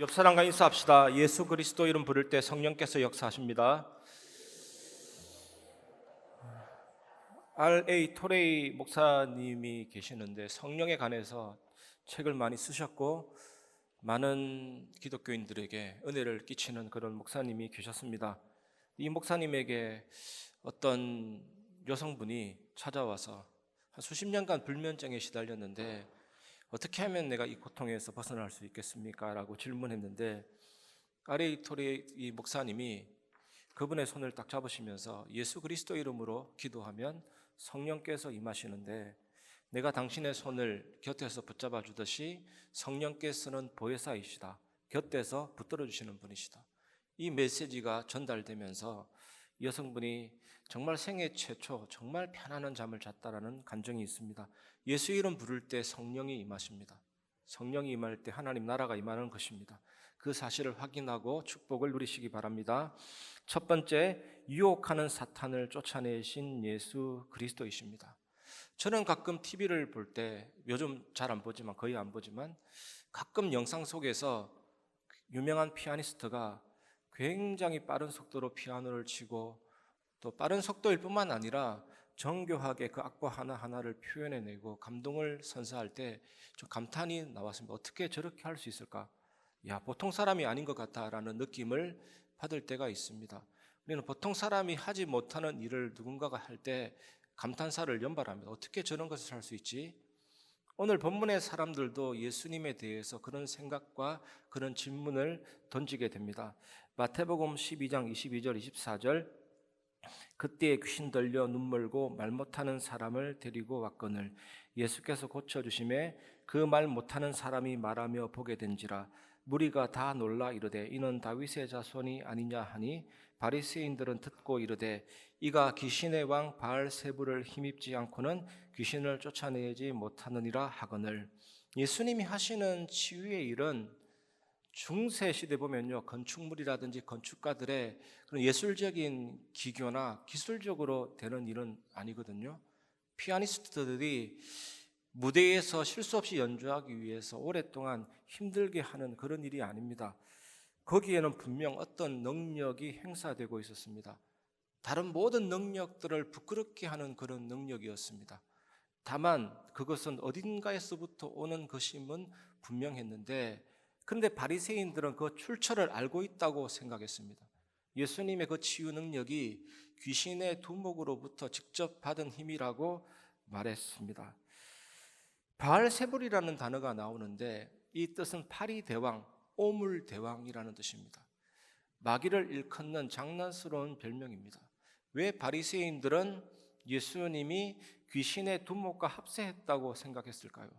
옆 사람과 인사합시다. 예수 그리스도 이름 부를 때 성령께서 역사하십니다. R.A. 토레이 목사님이 계시는데 성령에 관해서 책을 많이 쓰셨고 많은 기독교인들에게 은혜를 끼치는 그런 목사님이 계셨습니다. 이 목사님에게 어떤 여성분이 찾아와서 한 수십 년간 불면증에 시달렸는데 어떻게 하면 내가 이 고통에서 벗어날 수 있겠습니까? 라고 질문했는데 R.A. 토레이 목사님이 그분의 손을 딱 잡으시면서 예수 그리스도 이름으로 기도하면 성령께서 임하시는데 내가 당신의 손을 곁에서 붙잡아 주듯이 성령께서는 보혜사이시다. 곁에서 붙들어 주시는 분이시다. 이 메시지가 전달되면서 여성분이 정말 생애 최초 정말 편안한 잠을 잤다라는 간증이 있습니다. 예수 이름 부를 때 성령이 임하십니다. 성령이 임할 때 하나님 나라가 임하는 것입니다. 그 사실을 확인하고 축복을 누리시기 바랍니다. 첫 번째, 유혹하는 사탄을 쫓아내신 예수 그리스도이십니다. 저는 가끔 TV를 볼 때, 요즘 잘 안 보지만 거의 안 보지만 가끔 영상 속에서 유명한 피아니스트가 굉장히 빠른 속도로 피아노를 치고 또 빠른 속도일 뿐만 아니라 정교하게 그 악보 하나하나를 표현해내고 감동을 선사할 때 좀 감탄이 나왔습니다. 어떻게 저렇게 할 수 있을까? 야, 보통 사람이 아닌 것 같다라는 느낌을 받을 때가 있습니다. 우리는 보통 사람이 하지 못하는 일을 누군가가 할 때 감탄사를 연발합니다. 어떻게 저런 것을 할 수 있지? 오늘 본문의 사람들도 예수님에 대해서 그런 생각과 그런 질문을 던지게 됩니다. 마태복음 12장 22절 24절 그때에 귀신 들려 눈 멀고 말 못하는 사람을 데리고 왔거늘 예수께서 고쳐주심에 그 말 못하는 사람이 말하며 보게 된지라 무리가 다 놀라 이르되 이는 다윗의 자손이 아니냐 하니 바리새인들은 듣고 이르되 이가 귀신의 왕 바알세불을 힘입지 않고는 귀신을 쫓아내지 못하느니라 하거늘. 예수님이 하시는 치유의 일은 중세 시대 보면요, 건축물이라든지 건축가들의 그런 예술적인 기교나 기술적으로 되는 일은 아니거든요. 피아니스트들이 무대에서 실수 없이 연주하기 위해서 오랫동안 힘들게 하는 그런 일이 아닙니다. 거기에는 분명 어떤 능력이 행사되고 있었습니다. 다른 모든 능력들을 부끄럽게 하는 그런 능력이었습니다. 다만 그것은 어딘가에서부터 오는 것임은 분명했는데 그런데 바리새인들은 그 출처를 알고 있다고 생각했습니다. 예수님의 그 치유 능력이 귀신의 두목으로부터 직접 받은 힘이라고 말했습니다. 바알세불이라는 단어가 나오는데 이 뜻은 파리대왕, 오물대왕이라는 뜻입니다. 마귀를 일컫는 장난스러운 별명입니다. 왜 바리새인들은 예수님이 귀신의 두목과 합세했다고 생각했을까요?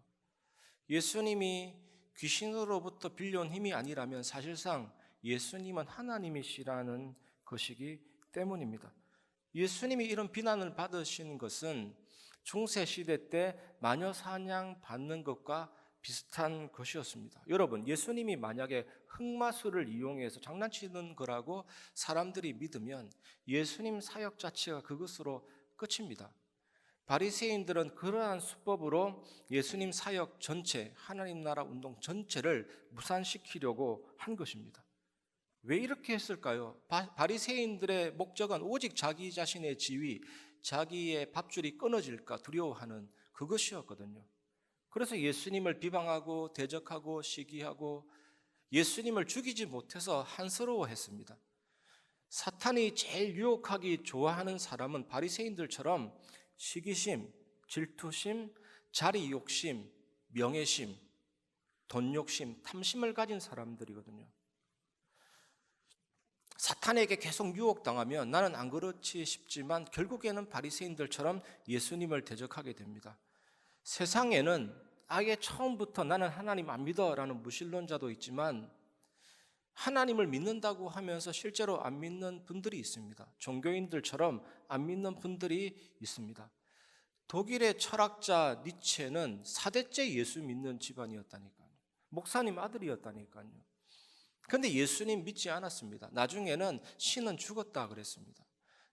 예수님이 귀신으로부터 빌려온 힘이 아니라면 사실상 예수님은 하나님이시라는 것이기 때문입니다. 예수님이 이런 비난을 받으신 것은 중세시대 때 마녀 사냥 받는 것과 비슷한 것이었습니다. 여러분, 예수님이 만약에 흑마술을 이용해서 장난치는 거라고 사람들이 믿으면 예수님 사역 자체가 그것으로 끝입니다. 바리새인들은 그러한 수법으로 예수님 사역 전체, 하나님 나라 운동 전체를 무산시키려고 한 것입니다. 왜 이렇게 했을까요? 바리새인들의 목적은 오직 자기 자신의 지위, 자기의 밥줄이 끊어질까 두려워하는 그것이었거든요. 그래서 예수님을 비방하고 대적하고 시기하고 예수님을 죽이지 못해서 한스러워했습니다. 사탄이 제일 유혹하기 좋아하는 사람은 바리새인들처럼 시기심, 질투심, 자리 욕심, 명예심, 돈 욕심, 탐심을 가진 사람들이거든요. 사탄에게 계속 유혹당하면 나는 안 그렇지 싶지만 결국에는 바리새인들처럼 예수님을 대적하게 됩니다. 세상에는 아예 처음부터 나는 하나님 안 믿어라는 무신론자도 있지만 하나님을 믿는다고 하면서 실제로 안 믿는 분들이 있습니다. 종교인들처럼 안 믿는 분들이 있습니다. 독일의 철학자 니체는 4대째 예수 믿는 집안이었다니까요. 목사님 아들이었다니까요. 그런데 예수님 믿지 않았습니다. 나중에는 신은 죽었다 그랬습니다.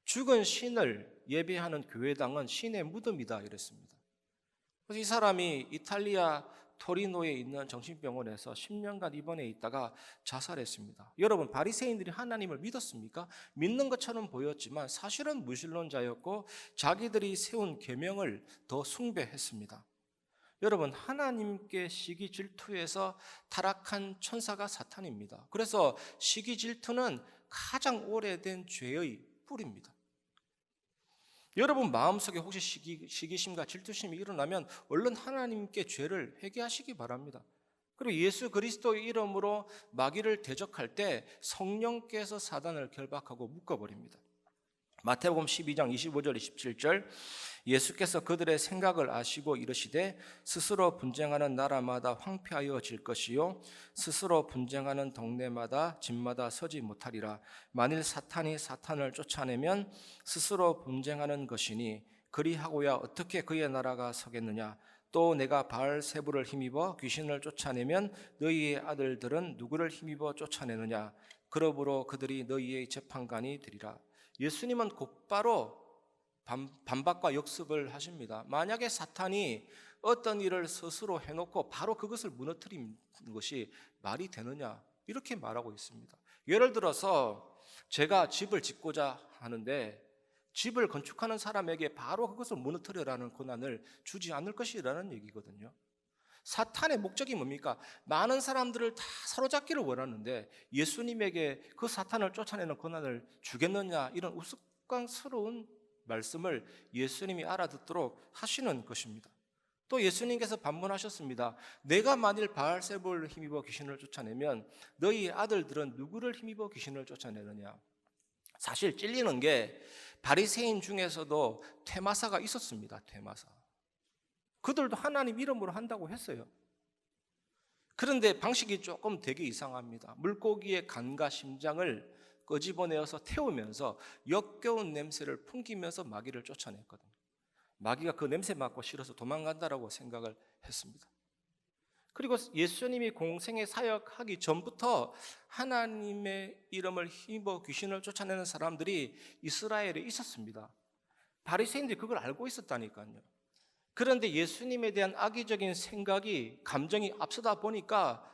죽은 신을 예배하는 교회당은 신의 무덤이다 이랬습니다. 그래서 이 사람이 이탈리아 토리노에 있는 정신병원에서 10년간 입원해 있다가 자살했습니다. 여러분, 바리새인들이 하나님을 믿었습니까? 믿는 것처럼 보였지만 사실은 무신론자였고 자기들이 세운 계명을 더 숭배했습니다. 여러분, 하나님께 시기 질투해서 타락한 천사가 사탄입니다. 그래서 시기 질투는 가장 오래된 죄의 뿌리입니다. 여러분 마음속에 혹시 시기심과 질투심이 일어나면 얼른 하나님께 죄를 회개하시기 바랍니다. 그리고 예수 그리스도의 이름으로 마귀를 대적할 때 성령께서 사단을 결박하고 묶어버립니다. 마태복음 12장 25절 27절, 예수께서 그들의 생각을 아시고 이르시되 스스로 분쟁하는 나라마다 황폐하여질 것이요 스스로 분쟁하는 동네마다 집마다 서지 못하리라. 만일 사탄이 사탄을 쫓아내면 스스로 분쟁하는 것이니 그리하고야 어떻게 그의 나라가 서겠느냐. 또 내가 바알세불을 힘입어 귀신을 쫓아내면 너희의 아들들은 누구를 힘입어 쫓아내느냐. 그러므로 그들이 너희의 재판관이 되리라. 예수님은 곧바로 반박과 역습을 하십니다. 만약에 사탄이 어떤 일을 스스로 해놓고 바로 그것을 무너뜨리는 것이 말이 되느냐, 이렇게 말하고 있습니다. 예를 들어서 제가 집을 짓고자 하는데 집을 건축하는 사람에게 바로 그것을 무너뜨려라는 권한을 주지 않을 것이라는 얘기거든요. 사탄의 목적이 뭡니까? 많은 사람들을 다 사로잡기를 원하는데 예수님에게 그 사탄을 쫓아내는 권한을 주겠느냐, 이런 우스꽝스러운 말씀을 예수님이 알아듣도록 하시는 것입니다. 또 예수님께서 반문하셨습니다. 내가 만일 바알세불을 힘입어 귀신을 쫓아내면 너희 아들들은 누구를 힘입어 귀신을 쫓아내느냐. 사실 찔리는 게 바리새인 중에서도 퇴마사가 있었습니다. 퇴마사. 그들도 하나님 이름으로 한다고 했어요. 그런데 방식이 조금 되게 이상합니다. 물고기의 간과 심장을 끄집어내어서 태우면서 역겨운 냄새를 풍기면서 마귀를 쫓아냈거든요. 마귀가 그 냄새 맡고 싫어서 도망간다라고 생각을 했습니다. 그리고 예수님이 공생의 사역하기 전부터 하나님의 이름을 힘입어 귀신을 쫓아내는 사람들이 이스라엘에 있었습니다. 바리새인들이 그걸 알고 있었다니까요. 그런데 예수님에 대한 악의적인 생각이, 감정이 앞서다 보니까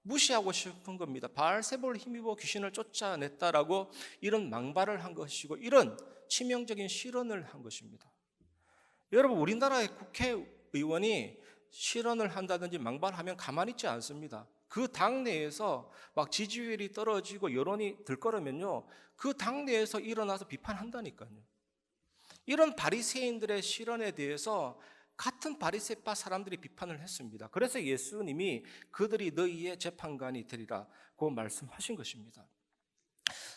무시하고 싶은 겁니다. 바알세불을 힘입어 귀신을 쫓아냈다라고 이런 망발을 한 것이고 이런 치명적인 실언을 한 것입니다. 여러분, 우리나라의 국회의원이 실언을 한다든지 망발하면 가만히 있지 않습니다. 그 당내에서 막 지지율이 떨어지고 여론이 들끓으면요, 그 당내에서 일어나서 비판한다니까요. 이런 바리새인들의 실언에 대해서 같은 바리새파 사람들이 비판을 했습니다. 그래서 예수님이 그들이 너희의 재판관이 되리라고 말씀하신 것입니다.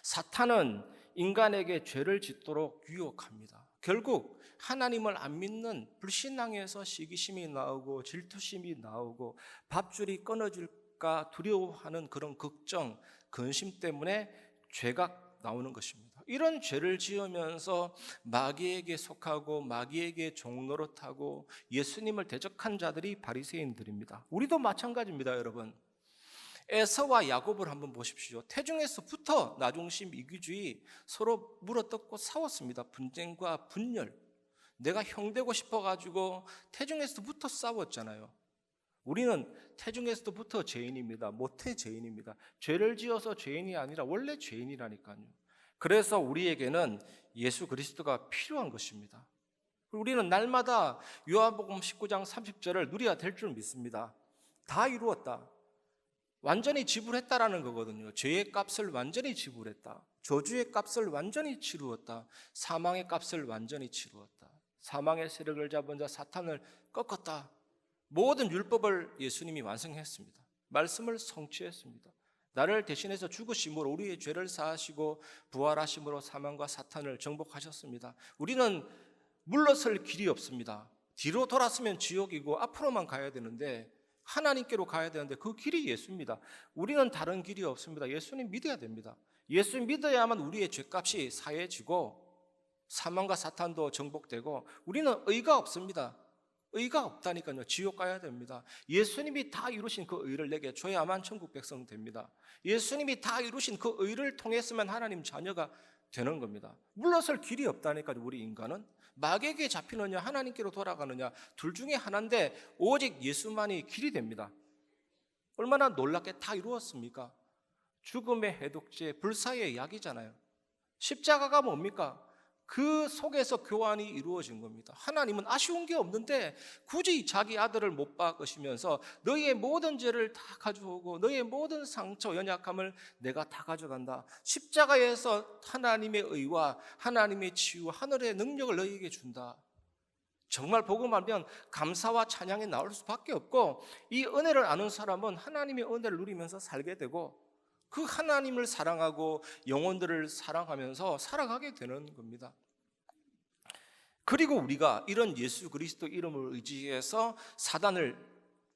사탄은 인간에게 죄를 짓도록 유혹합니다. 결국 하나님을 안 믿는 불신앙에서 시기심이 나오고 질투심이 나오고 밥줄이 끊어질까 두려워하는 그런 걱정, 근심 때문에 죄가 나오는 것입니다. 이런 죄를 지으면서 마귀에게 속하고 마귀에게 종노릇하고 예수님을 대적한 자들이 바리새인들입니다. 우리도 마찬가지입니다, 여러분. 에서와 야곱을 한번 보십시오. 태중에서부터 나중심, 이기주의, 서로 물어뜯고 싸웠습니다. 분쟁과 분열. 내가 형 되고 싶어가지고 태중에서부터 싸웠잖아요. 우리는 태중에서부터 죄인입니다. 모태 죄인입니다. 죄를 지어서 죄인이 아니라 원래 죄인이라니까요. 그래서 우리에게는 예수 그리스도가 필요한 것입니다. 우리는 날마다 요한복음 19장 30절을 누려야 될 줄 믿습니다. 다 이루었다. 완전히 지불했다라는 거거든요. 죄의 값을 완전히 지불했다. 저주의 값을 완전히 치루었다. 사망의 값을 완전히 치루었다. 사망의 세력을 잡은 자 사탄을 꺾었다. 모든 율법을 예수님이 완성했습니다. 말씀을 성취했습니다. 나를 대신해서 죽으심으로 우리의 죄를 사하시고 부활하심으로 사망과 사탄을 정복하셨습니다. 우리는 물러설 길이 없습니다. 뒤로 돌았으면 지옥이고 앞으로만 가야 되는데, 하나님께로 가야 되는데 그 길이 예수입니다. 우리는 다른 길이 없습니다. 예수님 믿어야 됩니다. 예수 믿어야만 우리의 죄값이 사해지고 사망과 사탄도 정복되고, 우리는 의가 없습니다. 의가 없다니까요. 지옥 가야 됩니다. 예수님이 다 이루신 그 의를 내게 줘야만 천국 백성 됩니다. 예수님이 다 이루신 그 의를 통했으면 하나님 자녀가 되는 겁니다. 물러설 길이 없다니까요. 우리 인간은 마귀에게 잡히느냐 하나님께로 돌아가느냐 둘 중에 하나인데 오직 예수만이 길이 됩니다. 얼마나 놀랍게 다 이루었습니까? 죽음의 해독제, 불사의 약이잖아요. 십자가가 뭡니까? 그 속에서 교환이 이루어진 겁니다. 하나님은 아쉬운 게 없는데 굳이 자기 아들을 못 박으시면서 너희의 모든 죄를 다 가져오고 너희의 모든 상처, 연약함을 내가 다 가져간다. 십자가에서 하나님의 의와 하나님의 치유, 하늘의 능력을 너희에게 준다. 정말 복음하면 감사와 찬양이 나올 수밖에 없고 이 은혜를 아는 사람은 하나님의 은혜를 누리면서 살게 되고 그 하나님을 사랑하고 영혼들을 사랑하면서 살아가게 되는 겁니다. 그리고 우리가 이런 예수 그리스도 이름을 의지해서 사단을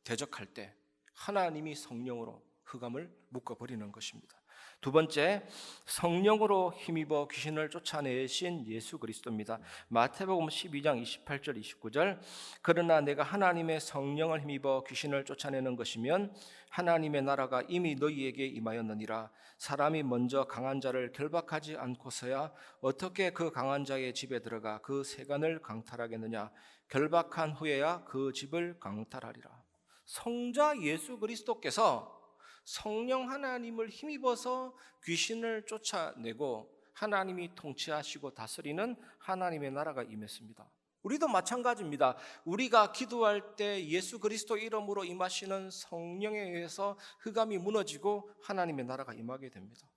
대적할 때 하나님이 성령으로 흑암을 묶어버리는 것입니다. 두 번째, 성령으로 힘입어 귀신을 쫓아내신 예수 그리스도입니다. 마태복음 12장 28절 29절 그러나 내가 하나님의 성령을 힘입어 귀신을 쫓아내는 것이면 하나님의 나라가 이미 너희에게 임하였느니라. 사람이 먼저 강한 자를 결박하지 않고서야 어떻게 그 강한 자의 집에 들어가 그 세간을 강탈하겠느냐. 결박한 후에야 그 집을 강탈하리라. 성자 예수 그리스도께서 성령 하나님을 힘입어서 귀신을 쫓아내고 하나님이 통치하시고 다스리는 하나님의 나라가 임했습니다. 우리도 마찬가지입니다. 우리가 기도할 때 예수 그리스도 이름으로 임하시는 성령에 의해서 흑암이 무너지고 하나님의 나라가 임하게 됩니다.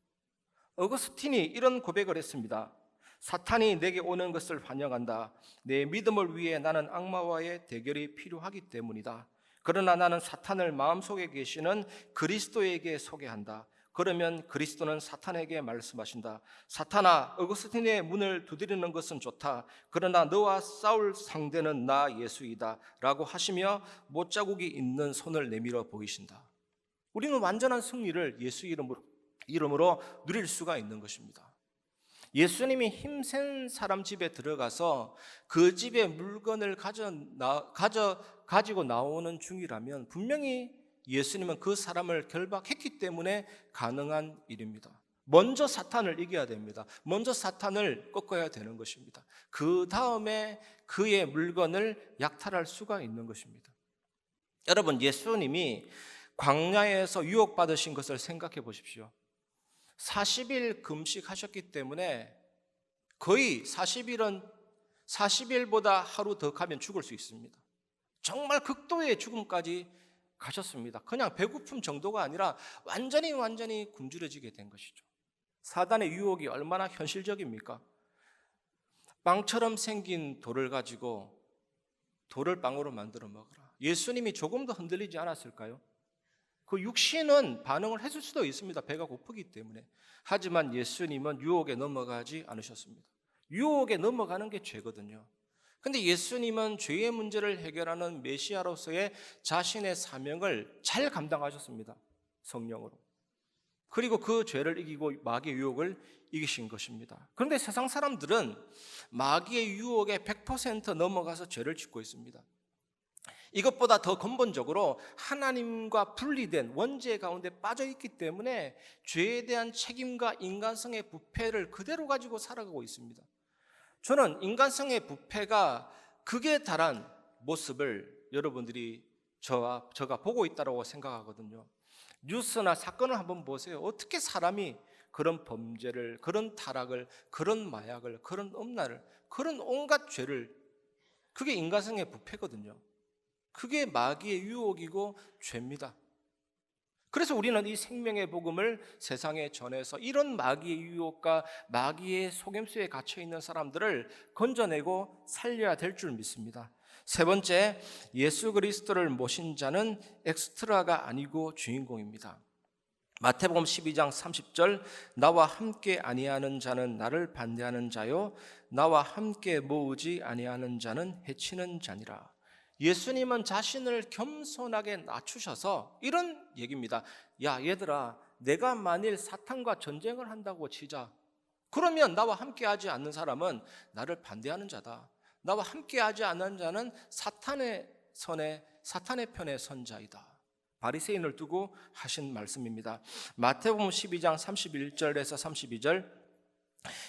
어거스틴이 이런 고백을 했습니다. 사탄이 내게 오는 것을 환영한다. 내 믿음을 위해 나는 악마와의 대결이 필요하기 때문이다. 그러나 나는 사탄을 마음속에 계시는 그리스도에게 소개한다. 그러면 그리스도는 사탄에게 말씀하신다. 사탄아, 어거스틴의 문을 두드리는 것은 좋다. 그러나 너와 싸울 상대는 나 예수이다 라고 하시며 못자국이 있는 손을 내밀어 보이신다. 우리는 완전한 승리를 예수 이름으로 누릴 수가 있는 것입니다. 예수님이 힘센 사람 집에 들어가서 그 집의 물건을 가지고 나오는 중이라면 분명히 예수님은 그 사람을 결박했기 때문에 가능한 일입니다. 먼저 사탄을 이겨야 됩니다. 먼저 사탄을 꺾어야 되는 것입니다. 그 다음에 그의 물건을 약탈할 수가 있는 것입니다. 여러분, 예수님이 광야에서 유혹받으신 것을 생각해 보십시오. 40일 금식하셨기 때문에 거의 40일보다 하루 더 가면 죽을 수 있습니다. 정말 극도의 죽음까지 가셨습니다. 그냥 배고픔 정도가 아니라 완전히 굶주려지게 된 것이죠. 사단의 유혹이 얼마나 현실적입니까? 빵처럼 생긴 돌을 가지고 돌을 빵으로 만들어 먹으라. 예수님이 조금 더 흔들리지 않았을까요? 그 육신은 반응을 했을 수도 있습니다. 배가 고프기 때문에. 하지만 예수님은 유혹에 넘어가지 않으셨습니다. 유혹에 넘어가는 게 죄거든요. 근데 예수님은 죄의 문제를 해결하는 메시아로서의 자신의 사명을 잘 감당하셨습니다. 성령으로. 그리고 그 죄를 이기고 마귀의 유혹을 이기신 것입니다. 그런데 세상 사람들은 마귀의 유혹에 100% 넘어가서 죄를 짓고 있습니다. 이것보다 더 근본적으로 하나님과 분리된 원죄 가운데 빠져 있기 때문에 죄에 대한 책임과 인간성의 부패를 그대로 가지고 살아가고 있습니다. 저는 인간성의 부패가 극에 달한 모습을 여러분들이 저가 보고 있다고 생각하거든요. 뉴스나 사건을 한번 보세요. 어떻게 사람이 그런 범죄를, 그런 타락을, 그런 마약을, 그런 음란을, 그런 온갖 죄를, 그게 인간성의 부패거든요. 그게 마귀의 유혹이고 죄입니다. 그래서 우리는 이 생명의 복음을 세상에 전해서 이런 마귀의 유혹과 마귀의 속임수에 갇혀 있는 사람들을 건져내고 살려야 될 줄 믿습니다. 세 번째, 예수 그리스도를 모신 자는 엑스트라가 아니고 주인공입니다. 마태복음 12장 30절 나와 함께 아니하는 자는 나를 반대하는 자요 나와 함께 모으지 아니하는 자는 해치는 자니라. 예수님은 자신을 겸손하게 낮추셔서 이런 얘기입니다. 야 얘들아, 내가 만일 사탄과 전쟁을 한다고 치자. 그러면 나와 함께하지 않는 사람은 나를 반대하는 자다. 나와 함께하지 않는 자는 사탄의 편에 선 자이다. 바리새인을 두고 하신 말씀입니다. 마태복음 12장 31절에서 32절,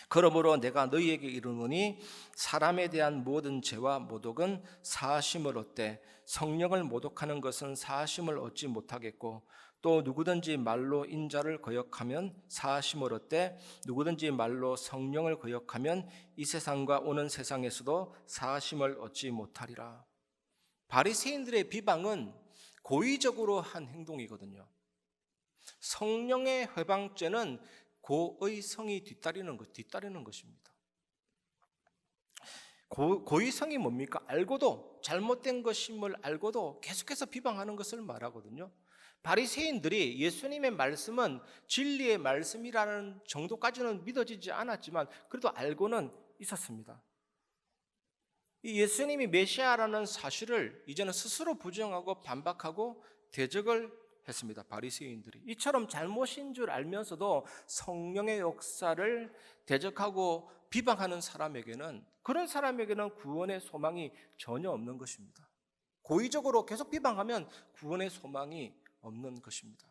그러므로 내가 너희에게 이르노니 사람에 대한 모든 죄와 모독은 사하심을 얻되 성령을 모독하는 것은 사하심을 얻지 못하겠고, 또 누구든지 말로 인자를 거역하면 사하심을 얻되 누구든지 말로 성령을 거역하면 이 세상과 오는 세상에서도 사하심을 얻지 못하리라. 바리새인들의 비방은 고의적으로 한 행동이거든요. 성령의 회방죄는 고의성이 뒤따르는 것입니다. 고의성이 뭡니까? 알고도 잘못된 것임을 알고도 계속해서 비방하는 것을 말하거든요. 바리새인들이 예수님의 말씀은 진리의 말씀이라는 정도까지는 믿어지지 않았지만 그래도 알고는 있었습니다. 이 예수님이 메시아라는 사실을 이제는 스스로 부정하고 반박하고 대적을 했습니다. 바리새인들이 이처럼 잘못인 줄 알면서도 성령의 역사를 대적하고 비방하는 사람에게는, 그런 사람에게는 구원의 소망이 전혀 없는 것입니다. 고의적으로 계속 비방하면 구원의 소망이 없는 것입니다.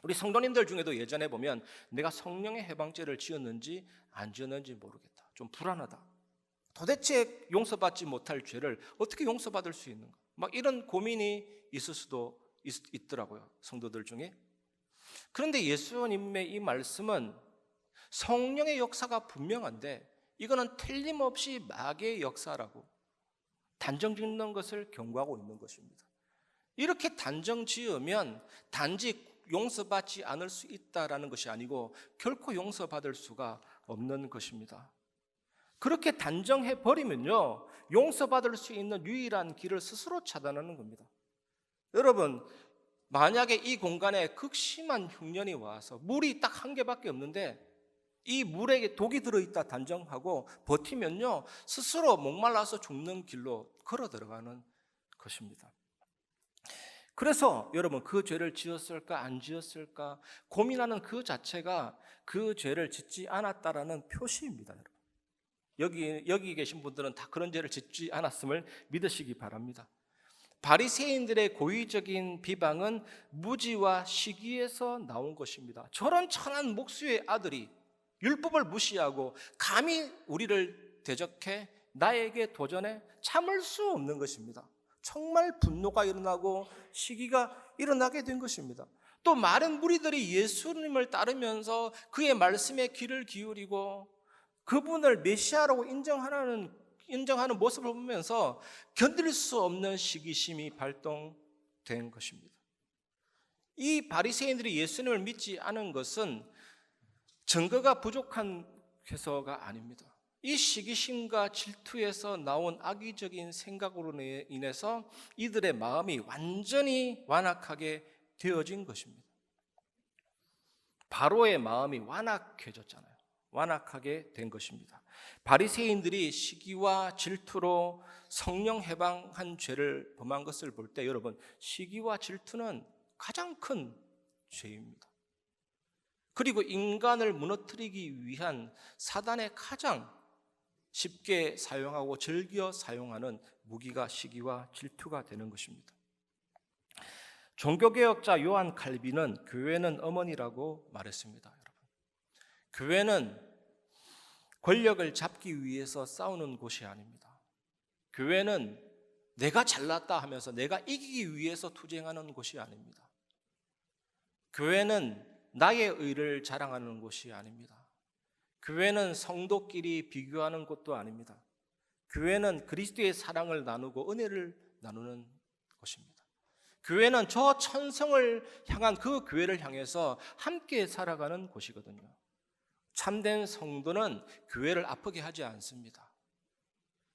우리 성도님들 중에도 예전에 보면 내가 성령의 해방죄를 지었는지 안 지었는지 모르겠다, 좀 불안하다, 도대체 용서받지 못할 죄를 어떻게 용서받을 수 있는가, 막 이런 고민이 있을 수도 있더라고요, 성도들 중에. 그런데 예수님의 이 말씀은 성령의 역사가 분명한데 이거는 틀림없이 마귀의 역사라고 단정 짓는 것을 경고하고 있는 것입니다. 이렇게 단정 지으면 단지 용서받지 않을 수 있다라는 것이 아니고 결코 용서받을 수가 없는 것입니다. 그렇게 단정해 버리면요, 용서받을 수 있는 유일한 길을 스스로 차단하는 겁니다. 여러분, 만약에 이 공간에 극심한 흉년이 와서 물이 딱 한 개밖에 없는데 이 물에 독이 들어있다 단정하고 버티면요, 스스로 목말라서 죽는 길로 걸어 들어가는 것입니다. 그래서 여러분, 그 죄를 지었을까 안 지었을까 고민하는 그 자체가 그 죄를 짓지 않았다라는 표시입니다. 여러분, 여기 계신 분들은 다 그런 죄를 짓지 않았음을 믿으시기 바랍니다. 바리새인들의 고의적인 비방은 무지와 시기에서 나온 것입니다. 저런 천한 목수의 아들이 율법을 무시하고 감히 우리를 대적해 나에게 도전해, 참을 수 없는 것입니다. 정말 분노가 일어나고 시기가 일어나게 된 것입니다. 또 많은 무리들이 예수님을 따르면서 그의 말씀에 귀를 기울이고 그분을 메시아라고 인정하는 모습을 보면서 견딜 수 없는 시기심이 발동된 것입니다. 이 바리새인들이 예수님을 믿지 않은 것은 증거가 부족한 해서가 아닙니다. 이 시기심과 질투에서 나온 악의적인 생각으로 인해서 이들의 마음이 완전히 완악하게 되어진 것입니다. 바로의 마음이 완악해졌잖아요. 완악하게 된 것입니다. 바리새인들이 시기와 질투로 성령 해방한 죄를 범한 것을 볼 때 여러분, 시기와 질투는 가장 큰 죄입니다. 그리고 인간을 무너뜨리기 위한 사단의 가장 쉽게 사용하고 즐겨 사용하는 무기가 시기와 질투가 되는 것입니다. 종교개혁자 요한 칼빈은 교회는 어머니라고 말했습니다. 여러분, 교회는 권력을 잡기 위해서 싸우는 곳이 아닙니다. 교회는 내가 잘났다 하면서 내가 이기기 위해서 투쟁하는 곳이 아닙니다. 교회는 나의 의를 자랑하는 곳이 아닙니다. 교회는 성도끼리 비교하는 곳도 아닙니다. 교회는 그리스도의 사랑을 나누고 은혜를 나누는 곳입니다. 교회는 저 천성을 향한 그 교회를 향해서 함께 살아가는 곳이거든요. 참된 성도는 교회를 아프게 하지 않습니다.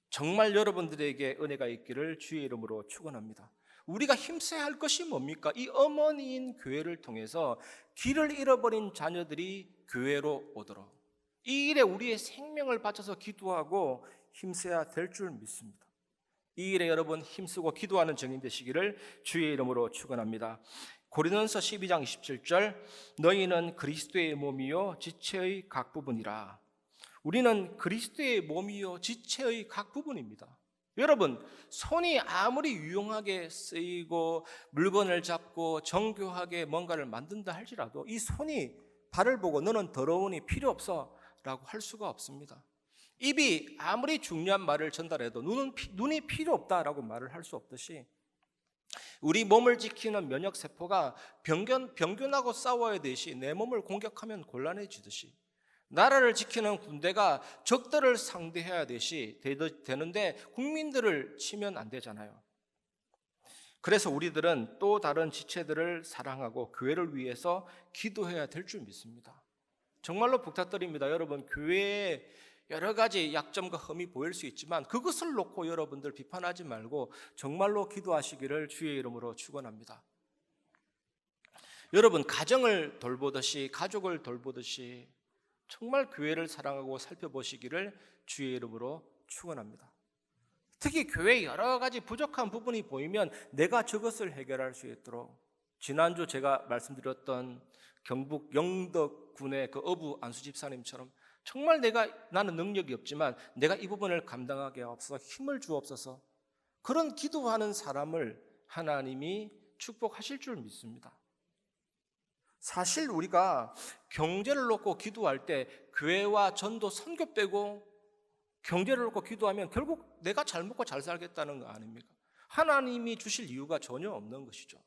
정말 여러분들에게 은혜가 있기를 주의 이름으로 축원합니다. 우리가 힘써야 할 것이 뭡니까? 이 어머니인 교회를 통해서 길을 잃어버린 자녀들이 교회로 오도록 이 일에 우리의 생명을 바쳐서 기도하고 힘써야 될 줄 믿습니다. 이 일에 여러분 힘쓰고 기도하는 증인 되시기를 주의 이름으로 축원합니다. 고린도전서 12장 27절, 너희는 그리스도의 몸이요 지체의 각 부분이라. 우리는 그리스도의 몸이요 지체의 각 부분입니다. 여러분, 손이 아무리 유용하게 쓰이고 물건을 잡고 정교하게 뭔가를 만든다 할지라도 이 손이 발을 보고 너는 더러우니 필요 없어 라고 할 수가 없습니다. 입이 아무리 중요한 말을 전달해도 눈이 필요 없다라고 말을 할 수 없듯이 우리 몸을 지키는 면역세포가 병균하고 싸워야 되듯이 내 몸을 공격하면 곤란해지듯이 나라를 지키는 군대가 적들을 상대해야 되는데 국민들을 치면 안 되잖아요. 그래서 우리들은 또 다른 지체들을 사랑하고 교회를 위해서 기도해야 될 줄 믿습니다. 정말로 부탁드립니다. 여러분, 교회에 여러 가지 약점과 흠이 보일 수 있지만 그것을 놓고 여러분들 비판하지 말고 정말로 기도하시기를 주의 이름으로 축원합니다. 여러분, 가정을 돌보듯이 가족을 돌보듯이 정말 교회를 사랑하고 살펴보시기를 주의 이름으로 축원합니다. 특히 교회에 여러 가지 부족한 부분이 보이면 내가 저것을 해결할 수 있도록 지난주 제가 말씀드렸던 경북 영덕군의 그 어부 안수 집사님처럼 정말 나는 능력이 없지만 내가 이 부분을 감당하게 하옵소서, 힘을 주옵소서, 그런 기도하는 사람을 하나님이 축복하실 줄 믿습니다. 사실 우리가 경제를 놓고 기도할 때 교회와 전도 선교 빼고 경제를 놓고 기도하면 결국 내가 잘 먹고 잘 살겠다는 거 아닙니까? 하나님이 주실 이유가 전혀 없는 것이죠.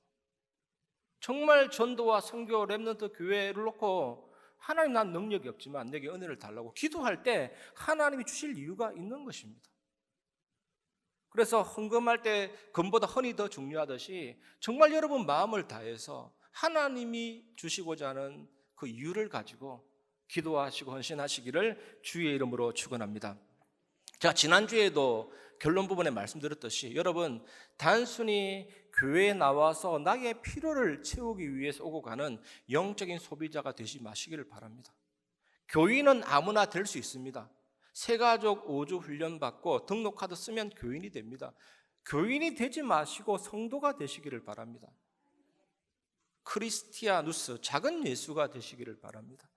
정말 전도와 선교 렘넌트 교회를 놓고 하나님 난 능력이 없지만 내게 은혜를 달라고 기도할 때 하나님이 주실 이유가 있는 것입니다. 그래서 헌금할 때 금보다 헌이 더 중요하듯이 정말 여러분 마음을 다해서 하나님이 주시고자 하는 그 이유를 가지고 기도하시고 헌신하시기를 주의 이름으로 축원합니다. 제가 지난주에도 결론 부분에 말씀드렸듯이 여러분 단순히 교회에 나와서 나의 필요를 채우기 위해서 오고 가는 영적인 소비자가 되지 마시기를 바랍니다. 교인은 아무나 될 수 있습니다. 새가족 5주 훈련 받고 등록카드 쓰면 교인이 됩니다. 교인이 되지 마시고 성도가 되시기를 바랍니다. 크리스티아누스, 작은 예수가 되시기를 바랍니다.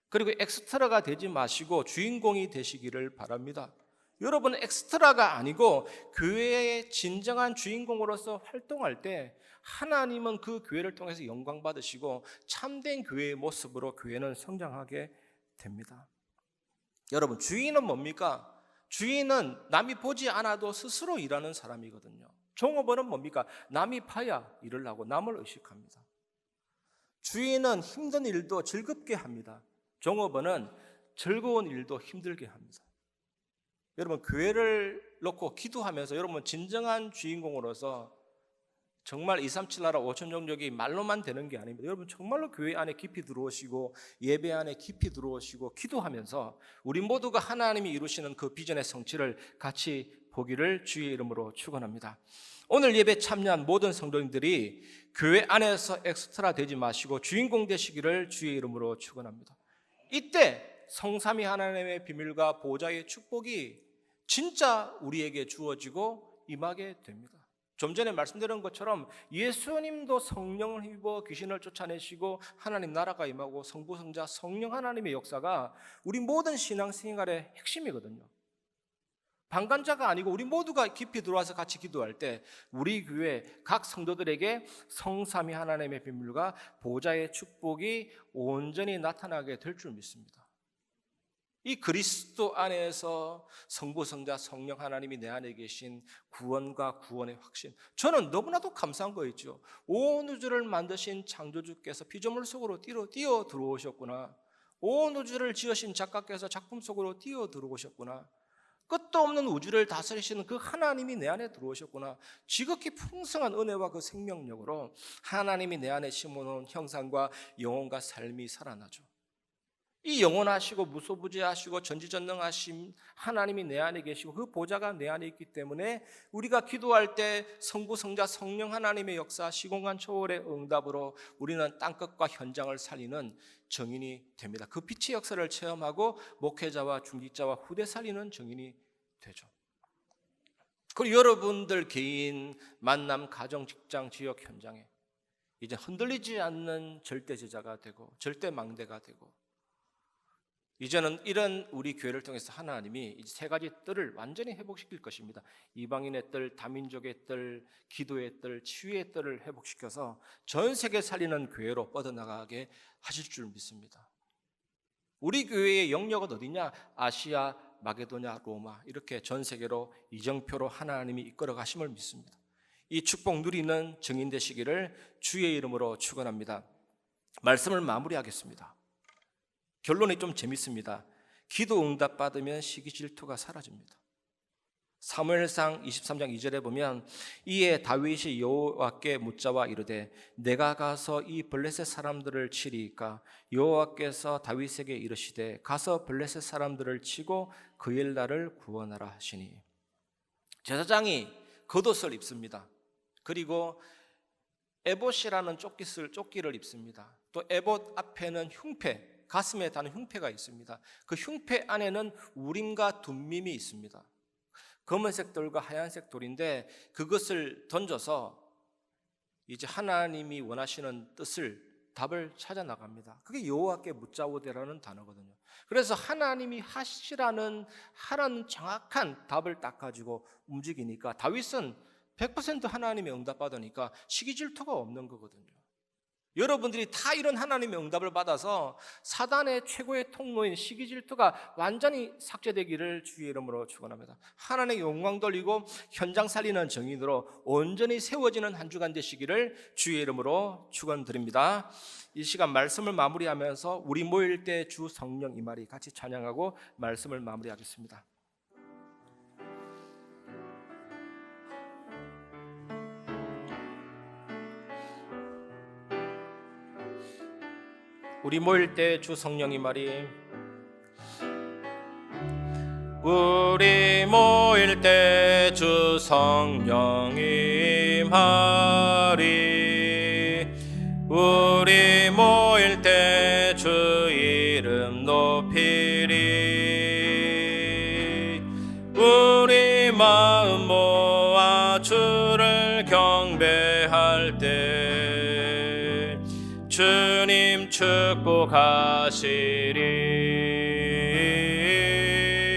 그리고 엑스트라가 되지 마시고 주인공이 되시기를 바랍니다. 여러분은 엑스트라가 아니고 교회의 진정한 주인공으로서 활동할 때 하나님은 그 교회를 통해서 영광 받으시고 참된 교회의 모습으로 교회는 성장하게 됩니다. 여러분, 주인은 뭡니까? 주인은 남이 보지 않아도 스스로 일하는 사람이거든요. 종업원은 뭡니까? 남이 봐야 일을 하고 남을 의식합니다. 주인은 힘든 일도 즐겁게 합니다. 종업원은 즐거운 일도 힘들게 합니다. 여러분, 교회를 놓고 기도하면서 여러분 진정한 주인공으로서 정말 237 나라 5천 종족이 말로만 되는 게 아닙니다. 여러분 정말로 교회 안에 깊이 들어오시고 예배 안에 깊이 들어오시고 기도하면서 우리 모두가 하나님이 이루시는 그 비전의 성취를 같이 보기를 주의 이름으로 축원합니다. 오늘 예배 참여한 모든 성도님들이 교회 안에서 엑스트라 되지 마시고 주인공 되시기를 주의 이름으로 축원합니다. 이때 성삼위 하나님의 비밀과 보좌의 축복이 진짜 우리에게 주어지고 임하게 됩니다. 좀 전에 말씀드린 것처럼 예수님도 성령을 힘입어 귀신을 쫓아내시고 하나님 나라가 임하고 성부, 성자, 성령 하나님의 역사가 우리 모든 신앙생활의 핵심이거든요. 방관자가 아니고 우리 모두가 깊이 들어와서 같이 기도할 때 우리 교회 각 성도들에게 성삼위 하나님의 비밀과 보좌의 축복이 온전히 나타나게 될 줄 믿습니다. 이 그리스도 안에서 성부, 성자, 성령 하나님이 내 안에 계신 구원과 구원의 확신, 저는 너무나도 감사한 거 있죠. 온 우주를 만드신 창조주께서 피조물 속으로 뛰어 들어오셨구나. 온 우주를 지으신 작가께서 작품 속으로 뛰어 들어오셨구나. 끝도 없는 우주를 다스리시는 그 하나님이 내 안에 들어오셨구나. 지극히 풍성한 은혜와 그 생명력으로 하나님이 내 안에 심어놓은 형상과 영혼과 삶이 살아나죠. 이 영원하시고 무소부재하시고 전지전능하신 하나님이 내 안에 계시고 그 보좌가 내 안에 있기 때문에 우리가 기도할 때 성부, 성자, 성령 하나님의 역사 시공간 초월의 응답으로 우리는 땅끝과 현장을 살리는 정인이 됩니다. 그 빛의 역사를 체험하고 목회자와 중직자와 후대 살리는 정인이 되죠. 그리고 여러분들 개인, 만남, 가정, 직장, 지역, 현장에 이제 흔들리지 않는 절대 제자가 되고 절대 망대가 되고 이제는 이런 우리 교회를 통해서 하나님이 이 세 가지 뜰을 완전히 회복시킬 것입니다. 이방인의 뜰, 다민족의 뜰, 기도의 뜰, 치유의 뜰을 회복시켜서 전 세계 살리는 교회로 뻗어나가게 하실 줄 믿습니다. 우리 교회의 영역은 어디냐? 아시아, 마게도냐, 로마, 이렇게 전 세계로 이정표로 하나님이 이끌어 가심을 믿습니다. 이 축복 누리는 증인 되시기를 주의 이름으로 축원합니다. 말씀을 마무리하겠습니다. 결론이 좀 재밌습니다. 기도 응답 받으면 시기 질투가 사라집니다. 사무엘상 23장 2절에 보면 이에 다윗이 여호와께 묻자와 이르되 내가 가서 이 블레셋 사람들을 치리이까 여호와께서 다윗에게 이르시되 가서 블레셋 사람들을 치고 그 일 나를 구원하라 하시니 제사장이 겉옷을 입습니다. 그리고 에봇이라는 조끼를 입습니다. 또 에봇 앞에는 흉패, 가슴에 다는 흉패가 있습니다. 그 흉패 안에는 우림과 둠밈이 있습니다. 검은색 돌과 하얀색 돌인데 그것을 던져서 이제 하나님이 원하시는 뜻을, 답을 찾아 나갑니다. 그게 여호와께 묻자오되라는 단어거든요. 그래서 하나님이 하시라는 정확한 답을 딱 가지고 움직이니까 다윗은 100% 하나님의 응답 받으니까 시기 질투가 없는 거거든요. 여러분들이 다 이런 하나님의 응답을 받아서 사단의 최고의 통로인 시기 질투가 완전히 삭제되기를 주의 이름으로 축원합니다. 하나님의 영광 돌리고 현장 살리는 정인으로 온전히 세워지는 한 주간 되시기를 주의 이름으로 축원드립니다. 이 시간 말씀을 마무리하면서 우리 모일 때 주 성령 임하리 같이 찬양하고 말씀을 마무리하겠습니다. 우리 모일 때 주 성령 임하리. 우리 모일 때 주 성령 임하리. 우리 모일 때 주 이름 높이리. 우리 마음 모아 주를 경배할 때 주님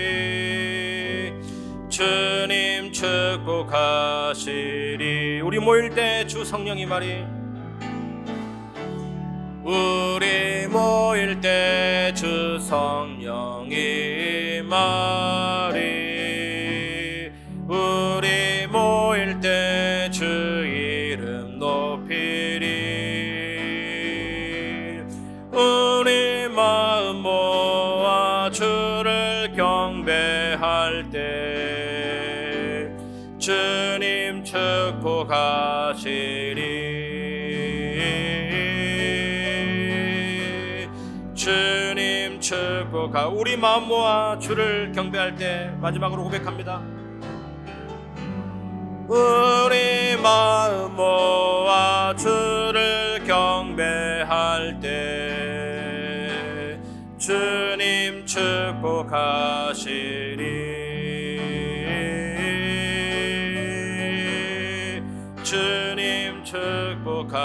축복하시리. 주님 축복하시리. 우리 모일 때 주 성령 임하리. 우리 모일 때 주 성령 임하리. 우리 모일 때 주 이름 높이리. 우리 마음 모아 주를 경배할 때 주님 축복하시리. 주님 축복하. 우리 마음 모아 주를 경배할 때 마지막으로 고백합니다. 우리 마음 모아 주를 경배할 때 주님 축복하시리. 주님 축복하시리.